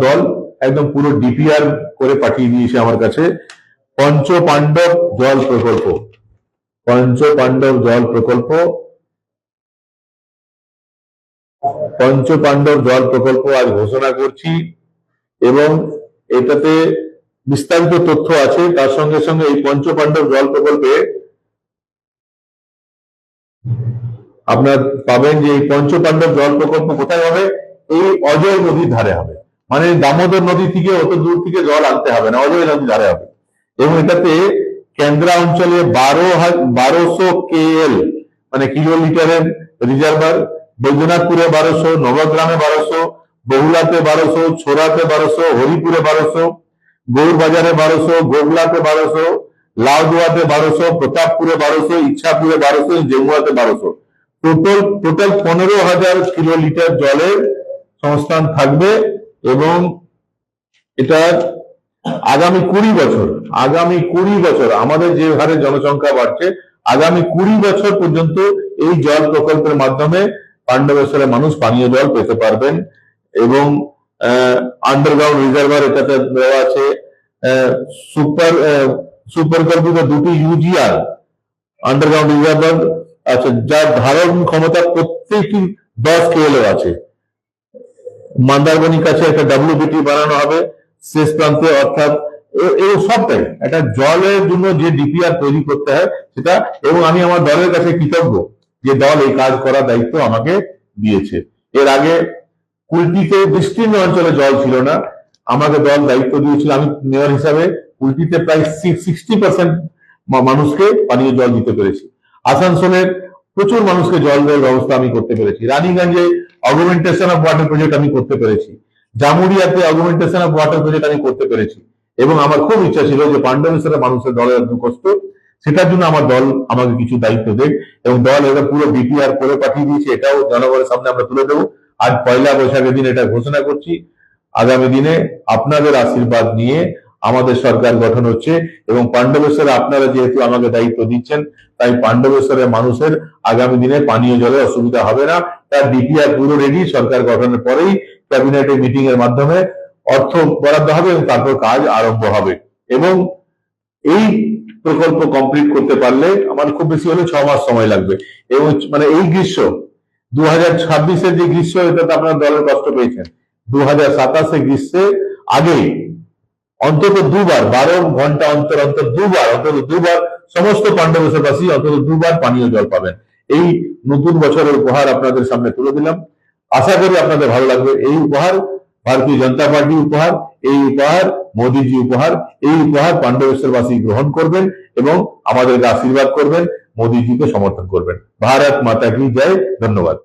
দল একদম পুরো ডিপিআর করে পাঠিয়ে দিয়েছে আমার কাছে। পঞ্চপাণ্ডব জল প্রকল্প, পঞ্চপাণ্ডব জল প্রকল্প, পঞ্চপাণ্ডব জল প্রকল্প আজ ঘোষণা করছি এবং এটাতে বিস্তারিত তথ্য আছে। তার সঙ্গে সঙ্গে এই পঞ্চপাণ্ডব জল প্রকল্পে আপনার পাবেন যে এই পঞ্চপাণ্ডব জল প্রকল্প কোথায় হবে, এই অজয় নদীর ধারে হবে। মানে দামোদর নদী থেকে অত দূর থেকে জল আনতে হবে না, অজয় নদীর ধারে হবে। এবং এটাতে কেন্দ্রা অঞ্চলে 1200 KL মানে কিলোলিটারের রিজার্ভার, বৈদ্যনাথপুরে 1200, নবগ্রামে 1200, বহুলাতে 1200, ছোড়াতে 1200, হরিপুরে 1200, গৌরবাজারে 1200, গোগলাতে 1200, লাউদুয়াতে 1200, প্রতাপপুরে 1200, ইচ্ছাপুরে 1200, জেমুয়াতে 1200। টোটাল 15,000 কিলোলিটার জলের সংস্থান থাকবে। এবং এটা আগামী 20 বছর আমাদের যে হারে জনসংখ্যা বাড়ছে, আগামী 20 বছর পর্যন্ত এই জল প্রকল্পের মাধ্যমে পাণ্ডবেশ্বরের মানুষ পানীয় জল পেতে পারবেন। এবং আন্ডারগ্রাউন্ড রিজার্ভার এটাতে দেওয়া আছে। সুপরিকল্পিত 2টি UGR আন্ডারগ্রাউন্ড রিজার্ভার আছে, যার ধারণ ক্ষমতা প্রত্যেকটি 10 KL আছে। মন্দারমণির কাছে একটা WBT বানানো হবে শেষ প্রান্তে, অর্থাৎ এই সবটাই একটা জলের জন্য যে ডিপিআর তৈরি করতে হয় সেটা। এবং আমি আমার দলের কাছে কৃতজ্ঞ যে দল এই কাজ করার দায়িত্ব আমাকে দিয়েছে। এর আগে কুলটিতে বিস্তীর্ণ অঞ্চলে জল ছিল না, আমাকে দল দায়িত্ব দিয়েছিল। আমি মেয়র হিসাবে কুলটিতে প্রায় 60% মানুষকে পানীয় জল দিতে পেরেছি। আসানসোলের প্রচুর মানুষকে জল দেওয়ার ব্যবস্থা আমি করতে পেরেছি। রানীগঞ্জে অগুমেন্টেশন অফ ওয়াটার প্রজেক্ট আমি করতে পেরেছি। জামুরিয়াতে অগুমেন্টেশন অফ ওয়াটার প্রজেক্ট আমি করতে পেরেছি। এবং আমার খুব ইচ্ছা ছিল যে পাণ্ডবেশ্বরের মানুষের দলের একদম কষ্ট, সেটার জন্য আমার দল আমাকে কিছু দায়িত্ব দেখ। এবং দল এটা পুরো ডিপিআর করে পাঠিয়ে দিয়েছে, এটাও জনগণের সামনে আমরা তুলে দেবো। আজ পয়লা বৈশাখের দিন এটা ঘোষণা করছি। আগামী দিনে আপনাদের আশীর্বাদ নিয়ে আমাদের সরকার গঠন হচ্ছে এবং পাণ্ডবেশ্বরে আপনারা যেহেতু আমাকে দায়িত্ব দিচ্ছেন, তাই পাণ্ডবেশ্বরের মানুষের আগামী দিনে পানীয় জলের অসুবিধা হবে না। তার ডিপিআর পুরো রেডি, সরকার গঠনের পরেই ক্যাবিনেটের মিটিং এর মাধ্যমে অর্থ বরাদ্দ হবে এবং তারপর কাজ আরম্ভ হবে। এবং এই প্রকল্প কমপ্লিট করতে পারলে আমার খুব বেশি হলে 6 মাস সময় লাগবে। এবং মানে এই গ্রীষ্ম 2026-এর যে গ্রীষ্ম, এটাতে আপনার দলের কষ্ট পেয়েছেন। 2027 গ্রীষ্মের আগে অন্তত 2বার 12 ঘন্টা অন্তর অন্তর অন্তত দুবার সমস্ত পাণ্ডবেশ্বরবাসী অন্তত 2বার পানীয় জল পাবেন। এই নতুন বছরের উপহার আপনাদের সামনে তুলে দিলাম। আশা করি আপনাদের ভালো লাগবে। এই উপহার ভারতীয় জনতা পার্টি উপহার, এই উপহার মোদীজি উপহার, এই উপহার পাণ্ডবেশ্বরবাসী গ্রহণ করবেন এবং আমাদেরকে আশীর্বাদ করবেন, মোদীজিকে সমর্থন করবেন। ভারত মাতা কি জয়। ধন্যবাদ।